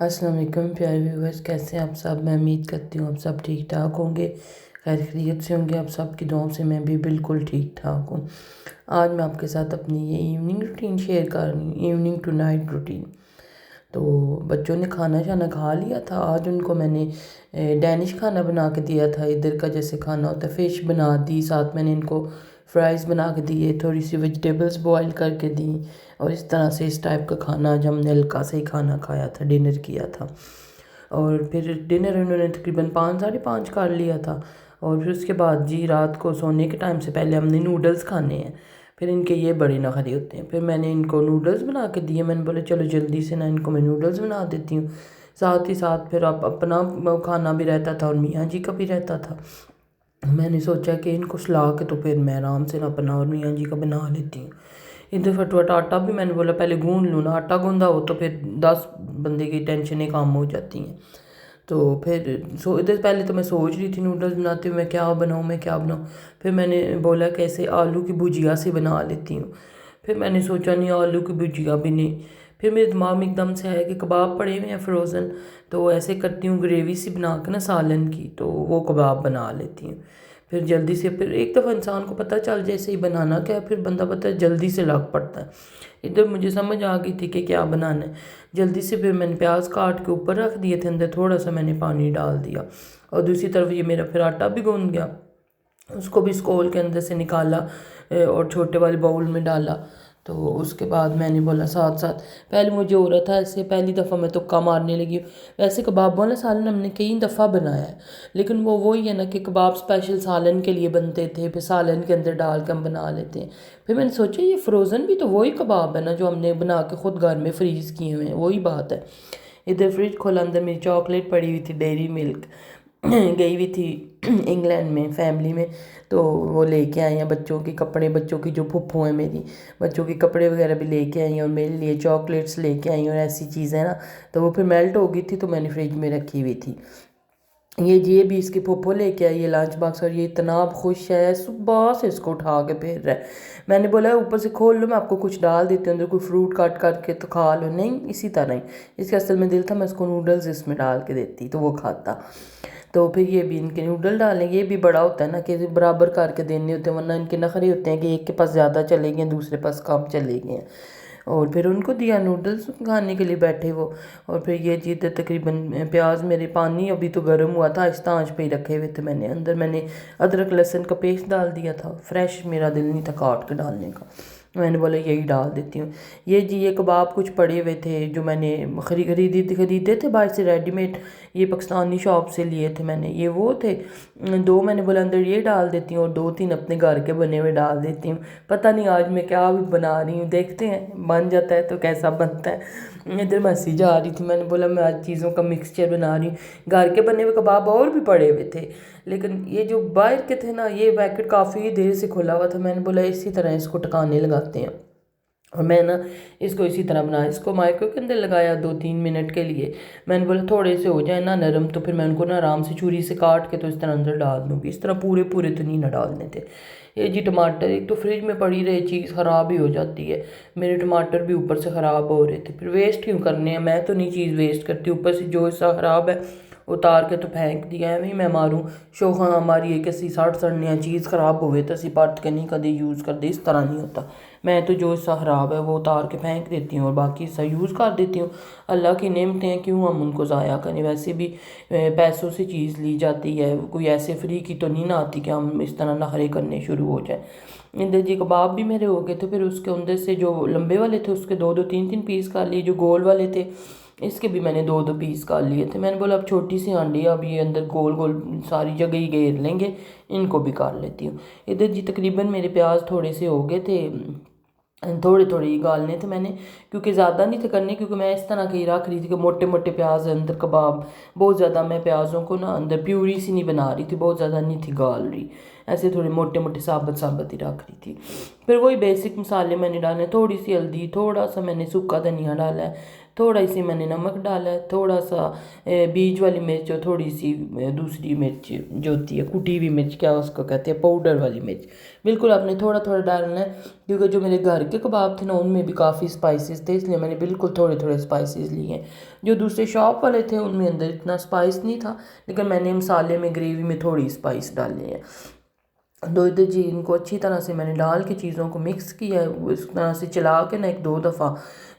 अस्सलाम वालेकुम प्यारे व्यूअर्स, कैसे हैं आप सब। मैं उम्मीद करती हूँ आप सब ठीक ठाक होंगे, खैर खैरियत से होंगे। आप सब की दुआओं से मैं भी बिल्कुल ठीक ठाक हूँ। आज मैं आपके साथ अपनी ये इवनिंग रूटीन शेयर कर रही हूँ, इवनिंग टू नाइट रूटीन। तो बच्चों ने खाना शाना खा लिया था। आज उनको मैंने डैनिश खाना बना के दिया था, इधर का जैसे खाना होता है। फ़िश बना दी, साथ मैंने इनको फ्राइज़ बना के दिए, थोड़ी सी वेजिटेबल्स बॉईल करके दी। और इस तरह से इस टाइप का खाना आज हमने हल्का से ही खाना खाया था, डिनर किया था। और फिर डिनर उन्होंने तकरीबन 5 साढ़े 5 कर लिया था। और फिर उसके बाद जी रात को सोने के टाइम से पहले हमने नूडल्स खाने हैं। फिर इनके ये बड़े नखरे होते हैं। फिर मैंने इनको नूडल्स बना के दिए। मैंने बोला चलो जल्दी से ना इनको मैं नूडल्स बना देती हूँ। साथ ही साथ फिर आप अपना खाना भी रहता था और मियाँ जी का भी रहता था। मैंने सोचा कि इनको सुला के तो फिर मैं आराम से ना अपना और मियाँ जी का बना लेती हूँ। इधर फटवट आटा भी मैंने बोला पहले गूंद लूँ ना, आटा गूंदा हो तो फिर 10 बंदे की टेंशनें कम हो जाती हैं। तो फिर इधर पहले तो मैं सोच रही थी नूडल्स बनाते हुए मैं क्या बनाऊँ। फिर मैंने बोला कैसे आलू की भुजिया से बना लेती हूँ। फिर मैंने सोचा नहीं, आलू की भुजिया भी नहीं। फिर मेरे दिमाग में एकदम से आया कि कबाब पड़े हुए हैं फ्रोज़न, तो ऐसे करती हूँ ग्रेवी सी बना के ना सालन की, तो वो कबाब बना लेती हूँ। फिर जल्दी से, फिर एक दफ़ा इंसान को पता चल जाए सही बनाना क्या है, फिर बंदा पता है जल्दी से लग पड़ता है। इधर मुझे समझ आ गई थी कि क्या बनाना है। जल्दी से फिर मैंने प्याज काट के ऊपर रख दिए थे, अंदर थोड़ा सा मैंने पानी डाल दिया। और दूसरी तरफ ये मेरा फिर आटा भी गूंद गया, उसको भी स्कोल के अंदर से निकाला और छोटे वाले बाउल में डाला। तो उसके बाद मैंने बोला साथ साथ, पहले मुझे हो रहा था ऐसे, पहली दफ़ा मैं तुक्का मारने लगी। वैसे कबाब वाला सालन हमने कई दफ़ा बनाया है, लेकिन वो वही है ना कि कबाब स्पेशल सालन के लिए बनते थे, फिर सालन के अंदर डाल के हम बना लेते हैं। फिर मैंने सोचा ये फ्रोज़न भी तो वही कबाब है ना जो हमने बना के ख़ुद घर में फ्रीज़ किए हुए हैं, वही बात है। इधर फ्रिज खोला, अंदर मेरी चॉकलेट पड़ी हुई थी, डेयरी मिल्क गई हुई थी इंग्लैंड में फैमिली में, तो वो लेके आई हैं। बच्चों के कपड़े, बच्चों की जो फुप्पो हैं मेरी, बच्चों के कपड़े वगैरह भी लेके आई हैं और मेरे लिए चॉकलेट्स लेके आई और ऐसी चीज़ें ना। तो वो फिर मेल्ट हो गई थी तो मैंने फ्रिज में रखी हुई थी। ये भी इसकी फुप्पो लेके आई है लंच बॉक्स, और ये इतना खुश है, सुबह से इसको उठा के फिर रहा है। मैंने बोला ऊपर से खोल लो, मैं आपको कुछ डाल देती हूँ अंदर, कोई फ्रूट काट करके तो खा लो। नहीं, इसी तरह ही इसके असल में दिल था मैं इसको नूडल्स इसमें डाल के देती तो वो खाता। तो फिर ये भी इनके नूडल डालें, ये भी बड़ा होता है ना कि बराबर करके देने होते हैं, वरना इनके नखरे होते हैं कि एक के पास ज़्यादा चले गए दूसरे पास कम चले गए हैं। और फिर उनको दिया नूडल्स खाने के लिए, बैठे वो। और फिर ये चीज़ तकरीबन प्याज मेरे पानी अभी तो गर्म हुआ था, आहिस्ता आंच पे ही रखे हुए थे मैंने। अंदर मैंने अदरक लहसुन का पेस्ट डाल दिया था, फ्रेश मेरा दिल नहीं था काट के डालने का, मैंने बोला यही डाल देती हूँ। ये कबाब कुछ पड़े हुए थे जो मैंने खरीदे थे बाहर से रेडीमेड, ये पाकिस्तानी शॉप से लिए थे मैंने, ये वो थे। दो मैंने बोला अंदर ये डाल देती हूँ और 2-3 अपने घर के बने हुए डाल देती हूँ। पता नहीं आज मैं क्या भी बना रही हूँ, देखते हैं बन जाता है तो कैसा बनता है। इधर मैं हंसी जा रही थी, मैंने बोला मैं आज चीज़ों का मिक्सचर बना रही हूँ। घर के बने हुए कबाब और भी पड़े हुए थे, लेकिन ये जो बाहर के थे ना, ये पैकेट काफ़ी देर से खुला हुआ था। मैंने बोला इसी तरह इसको टकाने लगाते हैं, और मैं ना इसको इसी तरह बनाया। इसको माइक्रो के अंदर लगाया 2-3 मिनट के लिए। मैंने बोला थोड़े से हो जाए ना नरम, तो फिर मैं उनको ना आराम से छुरी से काट के तो इस तरह अंदर डाल दूँगी। इस तरह पूरे पूरे तो नहीं ना डालने थे। ये जी टमाटर, एक तो फ्रिज में पड़ी रहे चीज़ ख़राब ही हो जाती है। मेरे टमाटर भी ऊपर से ख़राब हो रहे थे, फिर वेस्ट क्यों करने हैं। मैं तो नहीं चीज़ वेस्ट करती, ऊपर से जो हिस्सा ख़राब है उतार के तो फेंक दिया है। मैं मारूँ शोखा हमारी एक ऐसी 60 चीज़ ख़राब हुए तो असी परत के नहीं कभी यूज़ करते, इस तरह नहीं होता। मैं तो जो हिस्सा ख़राब है वो उतार के फेंक देती हूँ और बाकी हिस्सा यूज़ कर देती हूँ। अल्लाह की नेमतें हैं, क्यों हम उनको ज़ाया करें। वैसे भी पैसों से चीज़ ली जाती है, कोई ऐसे फ्री की तो नहीं ना आती कि हम इस तरह नखरे करने शुरू हो जाए। इधर जी कबाब भी मेरे हो गए थे, फिर उसके अंदर से जो लंबे वाले थे उसके 2-2 3-3 पीस कर लिए, जो गोल वाले थे इसके भी मैंने 2-2 पीस कर लिए थे। मैंने बोला अब छोटी सी हांडी, अब ये अंदर गोल गोल सारी जगह ही घेर लेंगे, इनको भी कर लेती हूँ। इधर जी तकरीबन मेरे प्याज थोड़े से हो गए थे, थोड़े थोड़े ही गालने थे मैंने, क्योंकि ज़्यादा नहीं थे करने, क्योंकि मैं इस तरह की रख रही थी कि मोटे मोटे प्याज अंदर कबाब। बहुत ज़्यादा मैं प्याज़ों को ना अंदर प्यूरी सी नहीं बना रही थी, बहुत ज़्यादा नहीं थी गाल रही, ऐसे थोड़े मोटे मोटे साबुत साबुत ही रख रही थी। फिर वही बेसिक मसाले मैंने डाले, थोड़ी सी हल्दी, थोड़ा सा मैंने सूखा धनिया डाला है, थोड़ा ही सी मैंने नमक डाला है, थोड़ा सा बीज वाली मिर्च और थोड़ी सी दूसरी मिर्च जो होती है कुटी हुई मिर्च, क्या उसको कहते हैं, पाउडर वाली मिर्च। बिल्कुल आपने थोड़ा थोड़ा डालना है, क्योंकि जो मेरे घर के कबाब थे ना उनमें भी काफ़ी स्पाइसेस थे, इसलिए मैंने बिल्कुल थोड़े थोड़े स्पाइसेस लिए हैं। जो दूसरे शॉप वाले थे उनमें अंदर इतना स्पाइस नहीं था, लेकिन मैंने मसाले में ग्रेवी में थोड़ी स्पाइस डाली है। तो इधर जी इनको अच्छी तरह से मैंने डाल के चीज़ों को मिक्स किया है, इस तरह से चला के ना 1-2 दफ़ा।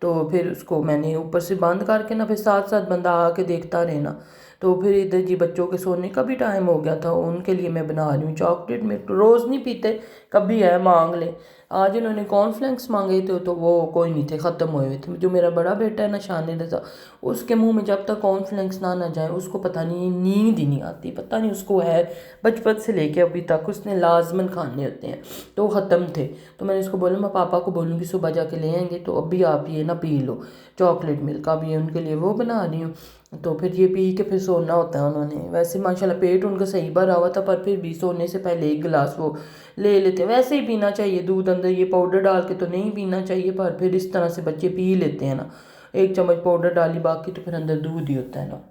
तो फिर उसको मैंने ऊपर से बंद करके ना फिर साथ साथ बंदा आके देखता रहे ना। तो फिर इधर जी बच्चों के सोने का भी टाइम हो गया था, उनके लिए मैं बना रही हूँ चॉकलेट मिल्क। रोज़ नहीं पीते, कभी है मांग ले। आज इन्होंने कॉर्नफ्लेक्स मांगे थे तो वो कोई नहीं थे, ख़त्म हुए हुए थे। जो मेरा बड़ा बेटा है ना शान रज़ा, उसके मुंह में जब तक कॉर्नफ्लेक्स ना जाए उसको पता नहीं नींद ही नहीं आती, पता नहीं उसको है बचपन से लेके अभी तक उसने लाजमन खाने होते हैं। तो वो ख़त्म थे, तो मैंने इसको बोला मैं पापा को बोलूँगी सुबह जाके ले आएंगे, तो अभी आप ये ना पी लो चॉकलेट मिल्क। अब ये उनके लिए वो बना रही हूँ, तो फिर ये पी के फिर सोना होता है उन्होंने। वैसे माशाल्लाह पेट उनका सही भरा हुआ था, पर फिर भी सोने से पहले 1 गिलास वो ले लेते हैं। वैसे ही पीना चाहिए दूध, अंदर ये पाउडर डाल के तो नहीं पीना चाहिए, पर फिर इस तरह से बच्चे पी लेते हैं ना। 1 चम्मच पाउडर डाली, बाकी तो फिर अंदर दूध ही होता है ना।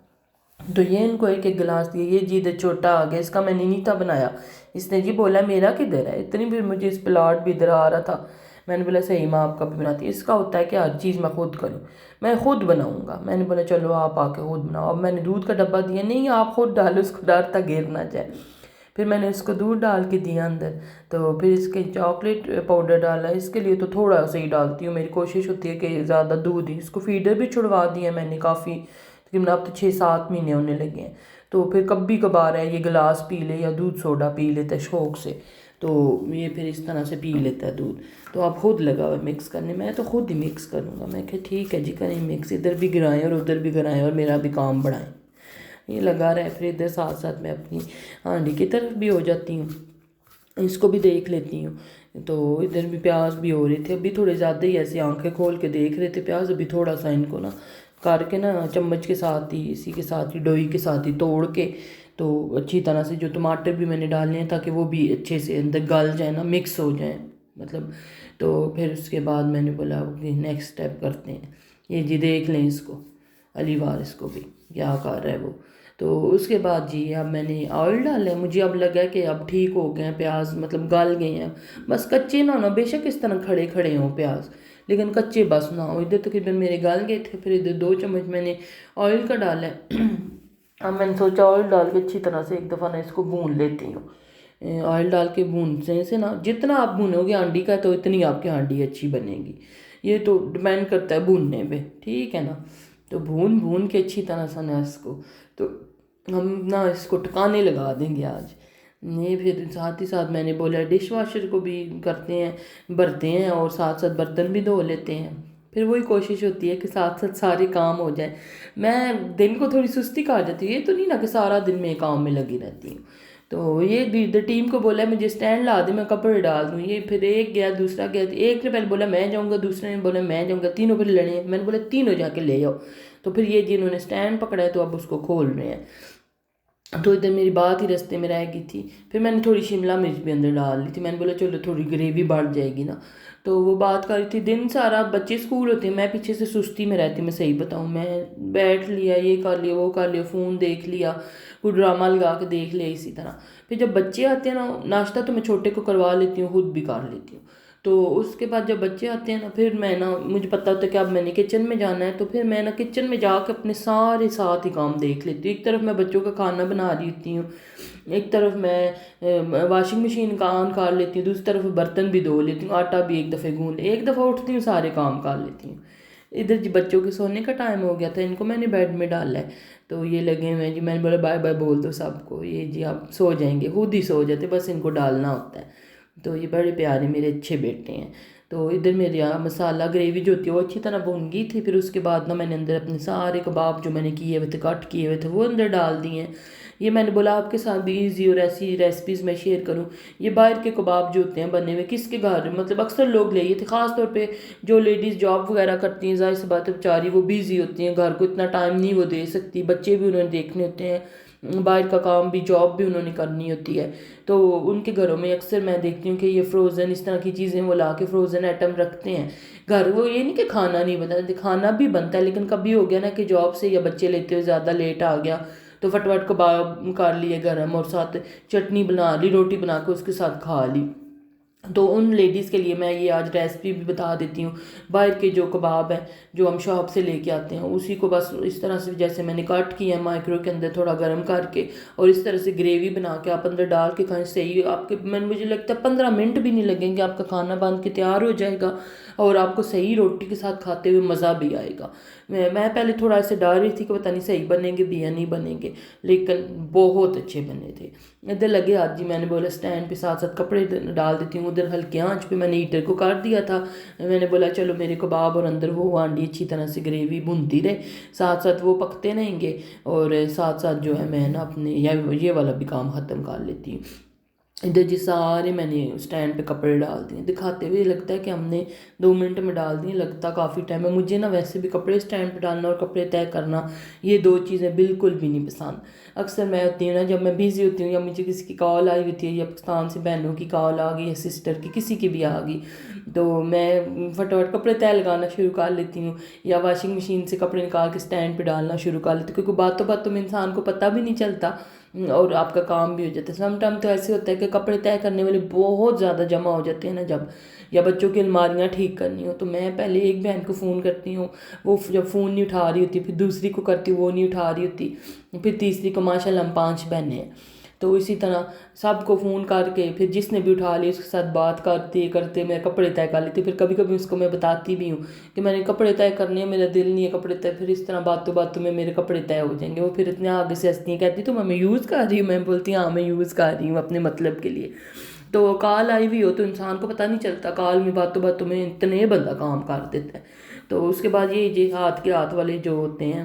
तो ये इनको 1-1 गिलास दिए। ये जी इधर छोटा आ गया, इसका मैंने नहीं था बनाया। इसने जी बोला मेरा किधर है, इतनी भी मुझे इस प्लाट भी इधर आ रहा था। मैंने बोला सही माँ आपका भी बनाती है। इसका होता है कि हर चीज़ मैं खुद करूँ, मैं खुद बनाऊँगा। मैंने बोला चलो आप आके खुद बनाओ। अब मैंने दूध का डब्बा दिया, नहीं आप खुद डालो, उसको डर था गिर ना जाए। फिर मैंने उसको दूध डाल के दिया अंदर। तो फिर इसके चॉकलेट पाउडर डाला, इसके लिए तो थोड़ा सा ही डालती हूँ, मेरी कोशिश होती है कि ज़्यादा दूध ही। इसको फीडर भी छुड़वा दिया मैंने काफ़ी, तकरीबन अब तो 6-7 महीने होने लगे हैं। तो फिर कभी कभार है ये गिलास पी ले या दूध सोडा पी लेता है शौक से, तो ये फिर इस तरह से पी लेता है दूध। तो आप खुद लगा हुआ मिक्स करने, मैं तो खुद ही मिक्स करूँगा। मैं कहा ठीक है जी करें मिक्स, इधर भी गिराएं और उधर भी गिराएं और मेरा भी काम बढ़ाएं। ये लगा रहा है, फिर इधर साथ साथ मैं अपनी हांडी की तरफ भी हो जाती हूँ, इसको भी देख लेती हूँ। तो इधर भी प्याज भी हो रहे थे, अभी थोड़े ज़्यादा ही ऐसे आंखें खोल के देख रहे थे प्याज। अभी थोड़ा सा इनको ना करके ना चम्मच के साथ ही, इसी के साथ ही, डोई के साथ ही तोड़ के, तो अच्छी तरह से जो टमाटर भी मैंने डालने हैं ताकि वो भी अच्छे से अंदर गल जाए ना, मिक्स हो जाए मतलब। तो फिर उसके बाद मैंने बोला नेक्स्ट स्टेप करते हैं। ये जी देख लें इसको, अली वारिस को भी क्या कर रहा है वो। तो उसके बाद जी अब मैंने ऑयल डाला है, मुझे अब लगा कि अब ठीक हो गए हैं प्याज, मतलब गल गए हैं। बस कच्चे ना होना, बेशक इस तरह खड़े खड़े हों प्याज, लेकिन कच्चे बस ना हो। इधर तकरीबन मेरे गल गए थे, फिर इधर 2 चम्मच मैंने ऑयल का डाला है। अब मैंने सोचा ऑयल डाल के अच्छी तरह से एक दफ़ा ना इसको भून लेती हूँ। ऑयल डाल के भूनने से ना, जितना आप भूनोगे हांडी का तो इतनी आपकी हांडी अच्छी बनेगी। ये तो डिपेंड करता है भूनने पे, ठीक है ना। तो भून भून के अच्छी तरह से ना इसको, तो हम ना इसको टकाने लगा देंगे आज। ये फिर साथ ही साथ मैंने बोला डिश वॉशर को भी करते हैं, भरते हैं और साथ साथ बर्तन भी धो लेते हैं। फिर वही कोशिश होती है कि साथ साथ सारे काम हो जाए। मैं दिन को थोड़ी सुस्ती खा जाती हूँ, ये तो नहीं ना कि सारा दिन मैं काम में लगी रहती हूँ। तो ये इधर टीम को बोला मुझे स्टैंड ला दे, मैं कपड़े डाल दूँ। ये फिर एक गया, दूसरा गया, एक ने पहले बोला मैं जाऊँगा, दूसरे ने बोला मैं जाऊँगा, तीनों फिर लड़े। मैंने बोला तीनों जाके ले जाओ। तो फिर ये जिन्होंने स्टैंड पकड़ा है तो अब उसको खोल रहे हैं। तो इधर मेरी बात ही रास्ते में रह गई थी। फिर मैंने थोड़ी शिमला मिर्च भी अंदर डाल ली थी, मैंने बोला चलो थोड़ी ग्रेवी बढ़ जाएगी ना। तो वो बात कर रही थी, दिन सारा बच्चे स्कूल होते हैं, मैं पीछे से सुस्ती में रहती, मैं सही बताऊँ। मैं बैठ लिया, ये कर लिया, वो कर लिया, फ़ोन देख लिया, कोई ड्रामा लगा के देख लिया इसी तरह। फिर जब बच्चे आते हैं ना, नाश्ता तो मैं छोटे को करवा लेती हूँ, खुद भी कर लेती हूँ। तो उसके बाद जब बच्चे आते हैं ना, फिर मैं ना, मुझे पता होता है कि अब मैंने किचन में जाना है, तो फिर मैं ना किचन में जाकर अपने सारे साथ ही काम देख लेती हूँ। एक तरफ मैं बच्चों का खाना बना रही होती हूँ, एक तरफ मैं वाशिंग मशीन का ऑन कर लेती हूँ, दूसरी तरफ बर्तन भी धो लेती हूँ, आटा भी एक दफ़े गूंद, एक दफ़ा उठती हूँ सारे काम कर लेती हूँ। इधर जी बच्चों के सोने का टाइम हो गया था, इनको मैंने बेड में डाला है, तो ये लगे हुए हैं जी। मैंने बोला बाय बाय बोल दो सबको, ये जी आप सो जाएंगे, खुद ही सो जाते, बस इनको डालना होता है। तो ये बड़े प्यारे मेरे अच्छे बेटे हैं। तो इधर मेरे यहाँ मसाला ग्रेवी जो होती है वो अच्छी तरह भून गई थी। फिर उसके बाद ना मैंने अंदर अपने सारे कबाब जो मैंने किए हुए थे, कट किए हुए थे, वो अंदर डाल दिए हैं। ये मैंने बोला आपके साथ भी ईजी और ऐसी रेसिपीज़ मैं शेयर करूं। ये बाहर के कबाब जो होते हैं बने हुए, किसके घर मतलब अक्सर लोग ले थे, ख़ास तौर पे जो लेडीज़ जॉब वगैरह करती हैं, ज़ाहिर सी बात है बेचारी वो बिज़ी होती हैं, घर को इतना टाइम नहीं वो दे सकती, बच्चे भी उन्होंने देखने होते हैं, باہر کا کام بھی، جاب بھی انہوں نے کرنی ہوتی ہے، تو ان کے گھروں میں اکثر میں دیکھتی ہوں کہ یہ فروزن اس طرح کی چیزیں وہ لا کے فروزن آئٹم رکھتے ہیں گھر. وہ یہ نہیں کہ کھانا نہیں بنتا، کھانا بھی بنتا ہے، لیکن کبھی ہو گیا نا کہ جاب سے یا بچے لیتے ہوئے زیادہ لیٹ آ گیا تو فٹ کباب کر لیے گرم اور ساتھ چٹنی بنا لی، روٹی بنا کے اس کے ساتھ کھا لی. تو ان لیڈیز کے لیے میں یہ آج ریسپی بھی بتا دیتی ہوں. باہر کے جو کباب ہیں جو ہم شاپ سے لے کے آتے ہیں اسی کو بس اس طرح سے جیسے میں نے کٹ کیا ہے مائکرو کے اندر تھوڑا گرم کر کے، اور اس طرح سے گریوی بنا کے آپ اندر ڈال کے کھائیں. صحیح آپ کے مجھے لگتا ہے 15 منٹ بھی نہیں لگیں گے، آپ کا کھانا بن کے تیار ہو جائے گا اور آپ کو صحیح روٹی کے ساتھ کھاتے ہوئے مزہ بھی آئے گا. میں پہلے تھوڑا ایسے ڈر رہی تھی کہ پتہ نہیں صحیح بنیں گے بھی یا نہیں بنیں گے، لیکن بہت اچھے بنے تھے. ادھر لگے آج جی میں نے بولا اسٹینڈ پہ ساتھ ساتھ کپڑے ڈال دیتی ہوں. ادھر ہلکے آنچ پہ میں نے ہیٹر کو کر دیا تھا. میں نے بولا چلو میرے کباب اور اندر وہ ہانڈی اچھی طرح سے گریوی بھونتی رہے، ساتھ ساتھ وہ پکتے رہیں گے، اور ساتھ ساتھ جو ہے میں نا اپنے یہ والا بھی کام ختم کر لیتی ہوں. ادھر جی سارے میں نے اسٹینڈ پہ کپڑے ڈال دیے، دکھاتے ہوئے لگتا ہے کہ ہم نے 2 منٹ میں ڈال دیے، لگتا کافی ٹائم ہے. مجھے نا ویسے بھی کپڑے اسٹینڈ پہ ڈالنا اور کپڑے طے کرنا یہ 2 چیزیں بالکل بھی نہیں پسند. اکثر میں ہوتی ہوں نا جب میں بزی ہوتی ہوں یا مجھے کسی کی کال آئی ہوتی ہے یا پاکستان سے بہنوں کی کال آ گئی یا سسٹر کی کسی کی بھی آ گئی تو میں فٹافٹ کپڑے طے لگانا شروع کر لیتی ہوں، یا واشنگ مشین سے کپڑے نکال کے اسٹینڈ پہ ڈالنا شروع کر لیتی ہوں، کیونکہ باتوں باتوں میں انسان کو پتہ بھی نہیں چلتا اور آپ کا کام بھی ہو جاتا ہے. سم ٹائم تو ایسے ہوتا ہے کہ کپڑے طے کرنے والے بہت زیادہ جمع ہو جاتے ہیں نا جب، یا بچوں کی الماریاں ٹھیک کرنی ہو تو میں پہلے ایک بہن کو فون کرتی ہوں، وہ جب فون نہیں اٹھا رہی ہوتی، پھر دوسری کو کرتی ہوں وہ نہیں اٹھا رہی ہوتی، پھر تیسری کو. ماشاء اللہ ہم 5 بہنیں ہیں، تو اسی طرح سب کو فون کر کے پھر جس نے بھی اٹھا لی اس کے ساتھ بات کرتے کرتے میں کپڑے طے کر لیتی. پھر کبھی کبھی اس کو میں بتاتی بھی ہوں کہ میں نے کپڑے طے کرنے ہیں، میرا دل نہیں ہے کپڑے طے. پھر اس طرح باتوں باتوں میں میرے کپڑے طے ہو جائیں گے. وہ پھر اتنے آگے سے ہنستی ہیں، کہتی تو میں یوز کر رہی ہوں. میں بولتی ہوں ہاں میں یوز کر رہی ہوں اپنے مطلب کے لیے. تو کال آئی ہوئی ہو تو انسان کو پتہ نہیں چلتا، کال میں باتوں باتوں میں اتنے بندہ کام کر دیتا ہے. تو اس کے بعد یہ ہاتھ کے ہاتھ والے جو ہوتے ہیں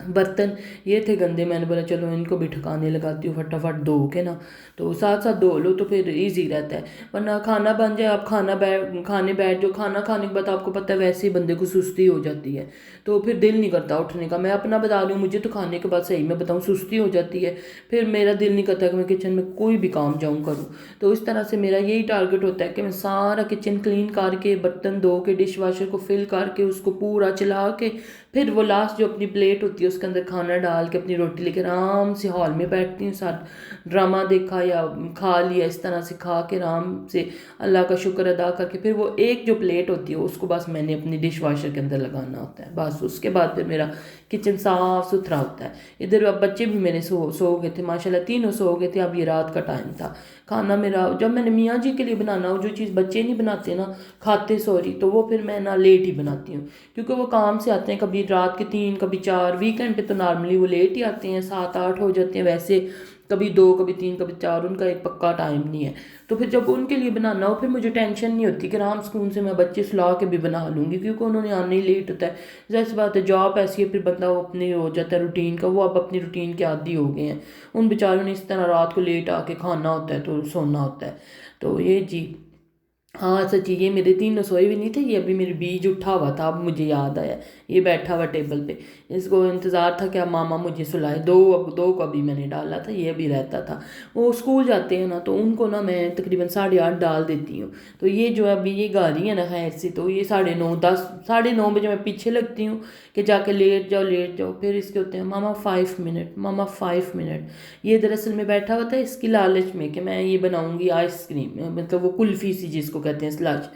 برتن یہ تھے گندے، میں نے بولا چلو ان کو بھی ٹھکانے لگاتی ہوں فٹافٹ دھو کے نا، تو ساتھ ساتھ دھو لو تو پھر ایزی رہتا ہے. ورنہ کھانا بن جائے آپ کھانے بیٹھ جو کھانا کھانے کے بعد آپ کو پتہ ہے ویسے ہی بندے کو سستی ہو جاتی ہے، تو پھر دل نہیں کرتا اٹھنے کا. میں اپنا بتا رہی ہوں، مجھے تو کھانے کے بعد صحیح میں بتاؤں سستی ہو جاتی ہے، پھر میرا دل نہیں کرتا کہ میں کچن میں کوئی بھی کام جاؤں کروں. تو اس طرح سے میرا یہی ٹارگٹ ہوتا ہے کہ میں سارا کچن کلین کر کے برتن دھو کے ڈش واشر کو فل کر کے اس کو پورا چلا کے پھر وہ لاسٹ جو اپنی پلیٹ ہوتی ہے اس کے اندر کھانا ڈال کے اپنی روٹی لے کے آرام سے ہال میں بیٹھتی ہوں. ساتھ ڈرامہ دیکھا یا کھا لیا، اس طرح سے کھا کے آرام سے اللہ کا شکر ادا کر کے پھر وہ ایک جو پلیٹ ہوتی ہے اس کو بس میں نے اپنی ڈش واشر کے اندر لگانا ہوتا ہے. بس اس کے بعد پھر میرا کچن صاف ستھرا ہوتا ہے. ادھر اب بچے بھی میرے سو گئے تھے، ماشاءاللہ تینوں سو گئے تھے. اب یہ رات کا ٹائم تھا. کھانا میرا جب میں نے میاں جی کے لیے بنانا ہو، جو چیز بچے نہیں بناتے نا کھاتے سوری، تو وہ پھر میں نا لیٹ ہی بناتی ہوں، کیونکہ وہ کام سے آتے ہیں کبھی رات کے 3 کبھی 4. ویکینڈ پہ تو نارملی وہ لیٹ ہی آتے ہیں، 7 8 ہو جاتے ہیں. ویسے کبھی 2 کبھی 3 کبھی 4، ان کا ایک پکا ٹائم نہیں ہے. تو پھر جب ان کے لیے بنانا ہو پھر مجھے ٹینشن نہیں ہوتی کہ آرام سکون سے میں بچے سلا کے بھی بنا لوں گی، کیونکہ انہوں نے آنا ہی لیٹ ہوتا ہے. ظاہر سی بات ہے جاب ایسی ہے، پھر بندہ وہ اپنے ہو جاتا ہے روٹین کا. وہ اب اپنی روٹین کے عادی ہو گئے ہیں، ان بیچاروں نے اس طرح رات کو لیٹ آ کے کھانا ہوتا ہے تو سونا ہوتا ہے. تو یہ جی ہاں سچی یہ میرے 3 سوئے بھی نہیں تھے. یہ ابھی میرے بیج اٹھا ہوا تھا، اب مجھے یاد آیا یہ بیٹھا ہوا ٹیبل پہ. اس کو انتظار تھا کہ اب ماما مجھے سلائے. 2 کو ابھی میں نے ڈالا تھا، یہ بھی رہتا تھا. وہ اسکول جاتے ہیں نا تو ان کو نا میں تقریباً 8:30 ڈال دیتی ہوں. تو یہ جو ابھی یہ گاری ہے نا خیر سے، تو یہ 9:30 10 9:30 بجے میں پیچھے لگتی ہوں کہ جا کے لیٹ جاؤ. پھر اس کے ہوتے ہیں ماما 5 منٹ، ماما 5 منٹ. یہ دراصل میں بیٹھا ہوا تھا اس کی لالچ میں کہ میں یہ بناؤں گی آئس کریم، مطلب وہ کلفی سی جس کو کہتے ہیں سلج.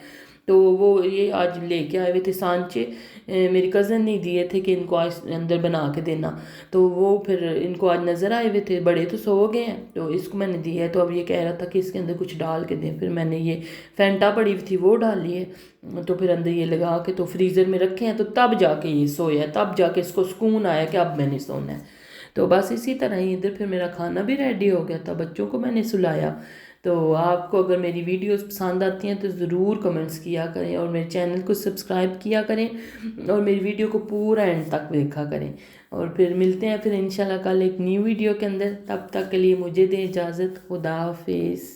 تو وہ یہ آج لے کے آئے ہوئے تھے سانچے، میری کزن نے دیے تھے کہ ان کو آج اندر بنا کے دینا. تو وہ پھر ان کو آج نظر آئے ہوئے تھے، بڑے تو سو گئے ہیں، تو اس کو میں نے دی ہے. تو اب یہ کہہ رہا تھا کہ اس کے اندر کچھ ڈال کے دیں. پھر میں نے یہ فینٹا پڑی ہوئی تھی وہ ڈالی ہے، تو پھر اندر یہ لگا کے تو فریزر میں رکھے ہیں. تو تب جا کے یہ سویا، تب جا کے اس کو سکون آیا کہ اب میں نے سونا ہے. تو بس اسی طرح ہی ادھر پھر میرا کھانا بھی ریڈی ہو گیا تھا، بچوں کو میں نے سلایا. تو آپ کو اگر میری ویڈیوز پسند آتی ہیں تو ضرور کمنٹس کیا کریں، اور میرے چینل کو سبسکرائب کیا کریں، اور میری ویڈیو کو پورا اینڈ تک دیکھا کریں. اور پھر ملتے ہیں پھر انشاءاللہ کل ایک نیو ویڈیو کے اندر. تب تک کے لیے مجھے دیں اجازت. خدا حافظ.